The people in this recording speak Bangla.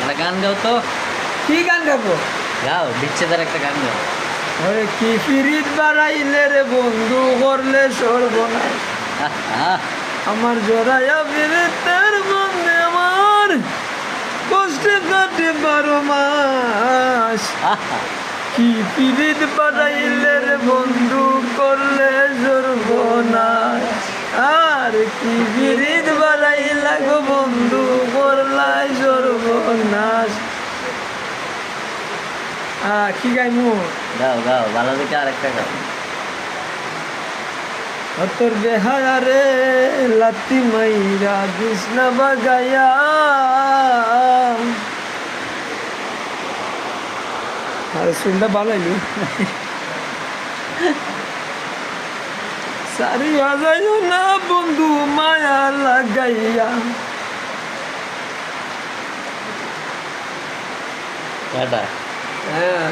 একটা গান গাও তো। কি গান গাবো? গাও, বিচ্ছেদের একটা গান গাও। ওরে কি ফিরিত বাড়াইলে রে বন্ধু করলে সর্বনাশ, আমার জড়াইয়া ফিরিতের বন্ধে আমার কষ্টে কাটে 12 মাস। কি ফিরিত বাড়াইলে রে বন্ধু করলে সর্বনাশ, আর কি ফিরিত বাড়াইলা গো বন্ধু করলাই সর্বনাশ। কি গাইমু? গাও গাও, ভালো দেখে আরেকটা গাও। তোর বেহায়া রে লাতি মাইরা কৃষ্ণা বাগায়া, আরে শুনটা ভালোই সারি বাজাইও না বন্ধু মায়া লাগাইয়া। এটা হ্যাঁ